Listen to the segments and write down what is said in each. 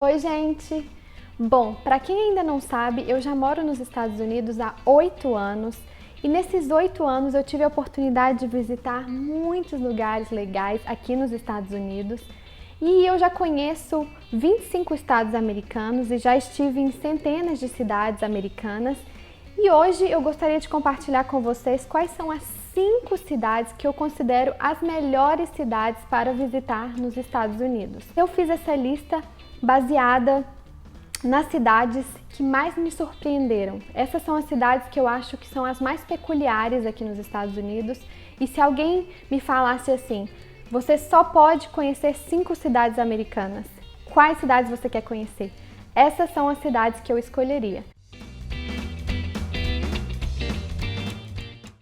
Oi, gente! Bom, para quem ainda não sabe, eu já moro nos Estados Unidos há 8 anos e nesses 8 anos eu tive a oportunidade de visitar muitos lugares legais aqui nos Estados Unidos e eu já conheço 25 estados americanos e já estive em centenas de cidades americanas e hoje eu gostaria de compartilhar com vocês quais são as 5 cidades que eu considero as melhores cidades para visitar nos Estados Unidos. Eu fiz essa lista baseada nas cidades que mais me surpreenderam. Essas são as cidades que eu acho que são as mais peculiares aqui nos Estados Unidos. E se alguém me falasse assim, você só pode conhecer 5 cidades americanas, quais cidades você quer conhecer? Essas são as cidades que eu escolheria.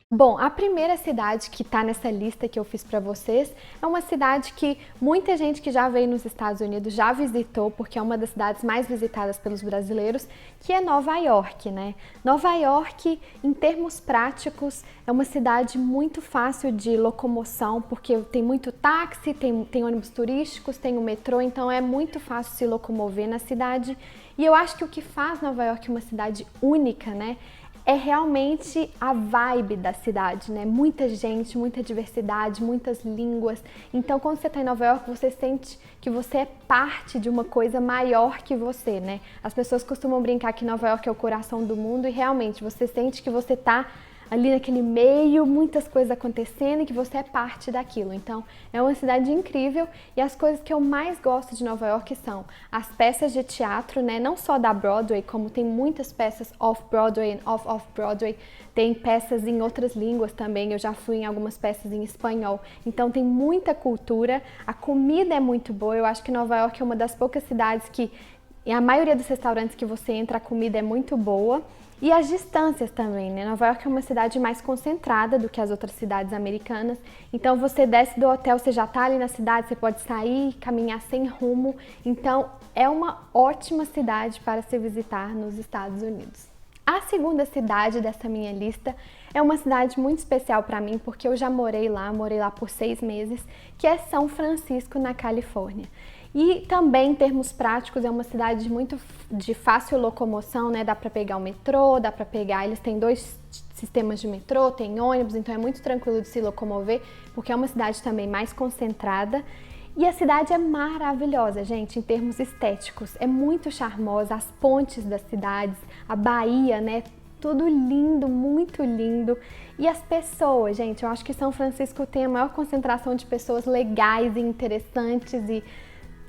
Bom, a primeira cidade que está nessa lista que eu fiz para vocês é uma cidade que muita gente que já veio nos Estados Unidos já visitou, porque é uma das cidades mais visitadas pelos brasileiros, que é Nova York, né? Nova York, em termos práticos, é uma cidade muito fácil de locomoção, porque tem muito táxi, tem ônibus turísticos, tem o metrô, então é muito fácil se locomover na cidade. E eu acho que o que faz Nova York uma cidade única, né? É realmente a vibe da cidade, né? Muita gente, muita diversidade, muitas línguas. Então, quando você está em Nova York, você sente que você é parte de uma coisa maior que você, né? As pessoas costumam brincar que Nova York é o coração do mundo e realmente você sente que você está ali naquele meio, muitas coisas acontecendo e que você é parte daquilo. Então, é uma cidade incrível e as coisas que eu mais gosto de Nova York são as peças de teatro, né? Não só da Broadway, como tem muitas peças off-Broadway e off-off-Broadway, tem peças em outras línguas também, eu já fui em algumas peças em espanhol. Então, tem muita cultura, a comida é muito boa, eu acho que Nova York é uma das poucas cidades que, em a maioria dos restaurantes que você entra, a comida é muito boa. E as distâncias também, né? Nova York é uma cidade mais concentrada do que as outras cidades americanas. Então você desce do hotel, você já está ali na cidade, você pode sair, caminhar sem rumo. Então é uma ótima cidade para se visitar nos Estados Unidos. A segunda cidade dessa minha lista é uma cidade muito especial para mim, porque eu já morei lá por 6 meses, que é São Francisco, na Califórnia. E também, em termos práticos, é uma cidade muito de fácil locomoção, né? Dá para pegar o metrô, dá para pegar... Eles têm 2 sistemas de metrô, tem ônibus, então é muito tranquilo de se locomover, porque é uma cidade também mais concentrada. E a cidade é maravilhosa, gente, em termos estéticos. É muito charmosa, as pontes das cidades, a Bahia, né? Tudo lindo, muito lindo. E as pessoas, gente, eu acho que São Francisco tem a maior concentração de pessoas legais e interessantes e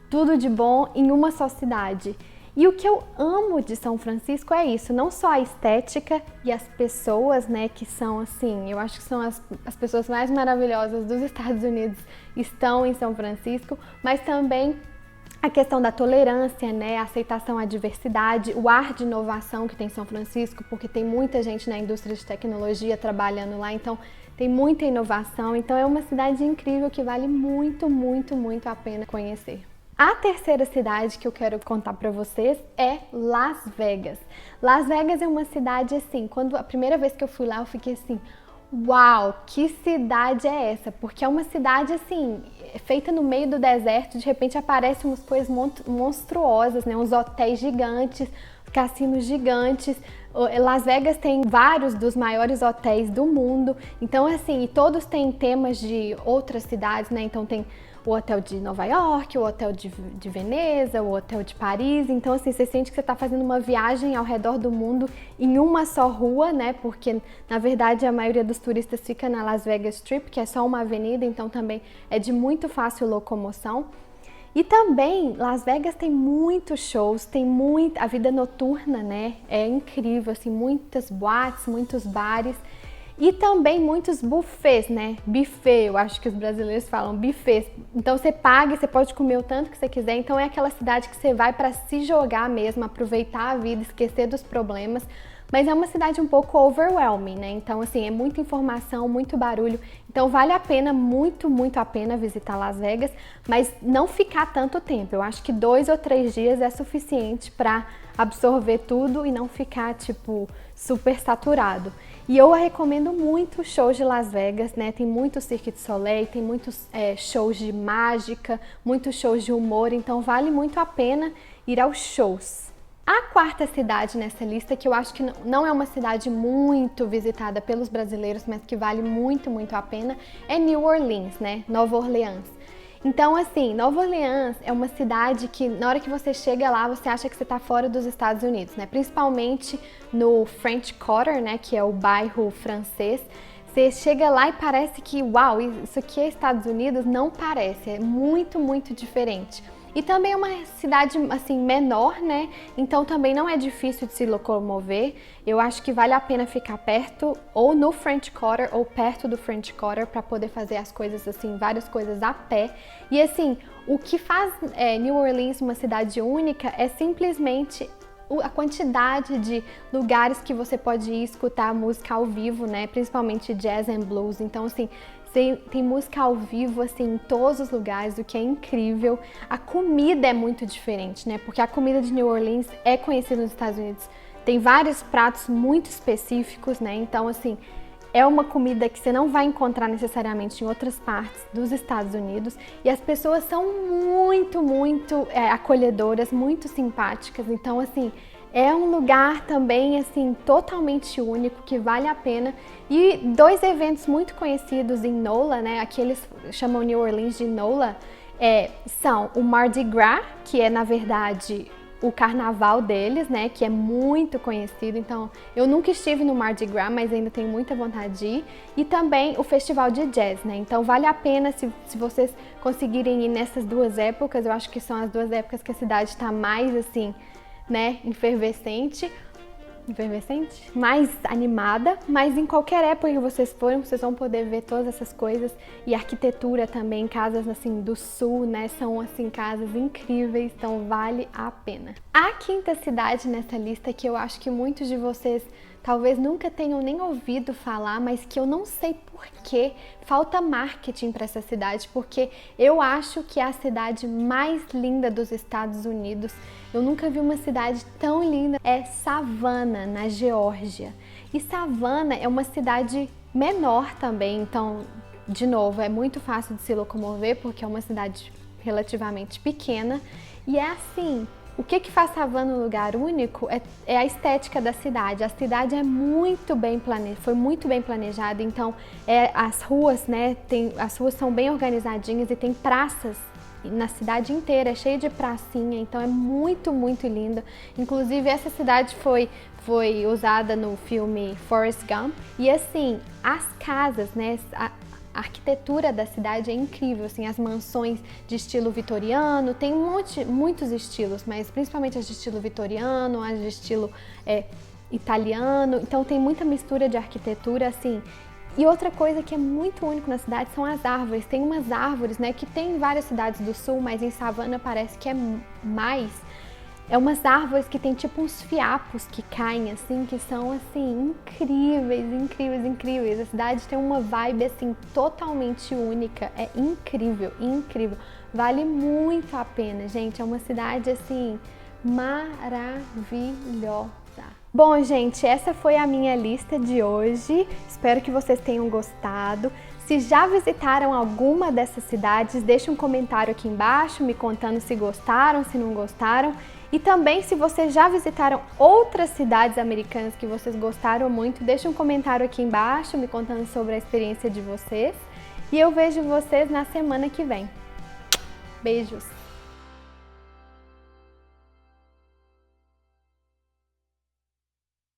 tudo de bom em uma só cidade. E o que eu amo de São Francisco é isso, não só a estética e as pessoas, né, que são assim, eu acho que são as pessoas mais maravilhosas dos Estados Unidos estão em São Francisco, mas também a questão da tolerância, né, a aceitação à diversidade, o ar de inovação que tem em São Francisco, porque tem muita gente na indústria de tecnologia trabalhando lá, então tem muita inovação, então é uma cidade incrível que vale muito, muito, muito a pena conhecer. A terceira cidade que eu quero contar para vocês é Las Vegas. Las Vegas é uma cidade assim, quando a primeira vez que eu fui lá eu fiquei assim, uau, que cidade é essa? Porque é uma cidade assim, feita no meio do deserto, de repente aparecem umas coisas monstruosas, né? Uns hotéis gigantes, cassinos gigantes. Las Vegas tem vários dos maiores hotéis do mundo, então assim, e todos têm temas de outras cidades, né? Então tem o hotel de Nova York, o hotel de Veneza, o hotel de Paris. Então, assim, você sente que você está fazendo uma viagem ao redor do mundo em uma só rua, né? Porque, na verdade, a maioria dos turistas fica na Las Vegas Strip, que é só uma avenida, então também é de muito fácil locomoção. E também, Las Vegas tem muitos shows, tem a vida noturna, né? É incrível, assim, muitas boates, muitos bares. E também muitos buffets, né? Buffet, eu acho que os brasileiros falam buffets. Então você paga e você pode comer o tanto que você quiser. Então é aquela cidade que você vai para se jogar mesmo, aproveitar a vida, esquecer dos problemas. Mas é uma cidade um pouco overwhelming, né? Então assim, é muita informação, muito barulho. Então vale a pena, muito, muito a pena visitar Las Vegas, mas não ficar tanto tempo. Eu acho que 2 ou 3 dias é suficiente para absorver tudo e não ficar, tipo, super saturado. E eu recomendo muito shows de Las Vegas, né? Tem muito Cirque du Soleil, tem muitos shows de mágica, muitos shows de humor, então vale muito a pena. ir aos shows. A quarta cidade nessa lista, que eu acho que não é uma cidade muito visitada pelos brasileiros, mas que vale muito, muito a pena, é New Orleans, né? Nova Orleans. Então, assim, Nova Orleans é uma cidade que, na hora que você chega lá, você acha que você está fora dos Estados Unidos, né? Principalmente no French Quarter, né? Que é o bairro francês. Você chega lá e parece que, uau, isso aqui é Estados Unidos? Não parece, é muito, muito diferente. E também é uma cidade, assim, menor, né? Então também não é difícil de se locomover. Eu acho que vale a pena ficar perto, ou no French Quarter, ou perto do French Quarter, para poder fazer as coisas, assim, várias coisas a pé. E assim, o que faz New Orleans uma cidade única é simplesmente a quantidade de lugares que você pode ir escutar música ao vivo, né? Principalmente jazz and blues. Então, assim, tem música ao vivo, assim, em todos os lugares, o que é incrível. A comida é muito diferente, né? Porque a comida de New Orleans é conhecida nos Estados Unidos. Tem vários pratos muito específicos, né? Então, assim, é uma comida que você não vai encontrar necessariamente em outras partes dos Estados Unidos. E as pessoas são muito, muito acolhedoras, muito simpáticas. Então, assim, é um lugar também, assim, totalmente único, que vale a pena. E dois eventos muito conhecidos em NOLA, né? Aqui eles chamam New Orleans de NOLA, são o Mardi Gras, que é, na verdade, o carnaval deles, né, que é muito conhecido. Então, eu nunca estive no Mardi Gras, mas ainda tenho muita vontade de ir. E também o festival de jazz, né, então vale a pena se vocês conseguirem ir nessas duas épocas. Eu acho que são as duas épocas que a cidade está mais, assim, né, mais animada, mas em qualquer época que vocês forem, vocês vão poder ver todas essas coisas. E arquitetura também, casas assim do sul, né, são assim casas incríveis, então vale a pena. A quinta cidade nessa lista, que eu acho que muitos de vocês talvez nunca tenham nem ouvido falar, mas que eu não sei por que falta marketing para essa cidade, porque eu acho que é a cidade mais linda dos Estados Unidos. Eu nunca vi uma cidade tão linda. É Savannah, na Geórgia. E Savannah é uma cidade menor também, então, de novo, é muito fácil de se locomover, porque é uma cidade relativamente pequena. E é assim, o que faz Savannah um lugar único é a estética da cidade. A cidade é muito bem planejada, foi muito bem planejada, então as ruas, né, as ruas são bem organizadinhas e tem praças na cidade inteira, é cheio de pracinha, então é muito, muito linda. Inclusive, essa cidade foi usada no filme Forrest Gump. E assim, as casas, né, a arquitetura da cidade é incrível, assim, as mansões de estilo vitoriano, tem muitos estilos, mas principalmente as de estilo vitoriano, as de estilo italiano, então tem muita mistura de arquitetura, assim. E outra coisa que é muito único na cidade são as árvores. Tem umas árvores, né, que tem em várias cidades do sul, mas em Savannah parece que é mais. É umas árvores que tem tipo uns fiapos que caem, assim, que são, assim, incríveis, incríveis, incríveis. A cidade tem uma vibe, assim, totalmente única. É incrível, incrível. Vale muito a pena, gente. É uma cidade, assim, maravilhosa. Bom, gente, essa foi a minha lista de hoje. Espero que vocês tenham gostado. Se já visitaram alguma dessas cidades, deixe um comentário aqui embaixo me contando se gostaram, se não gostaram. E também, se vocês já visitaram outras cidades americanas que vocês gostaram muito, deixe um comentário aqui embaixo me contando sobre a experiência de vocês. E eu vejo vocês na semana que vem. Beijos!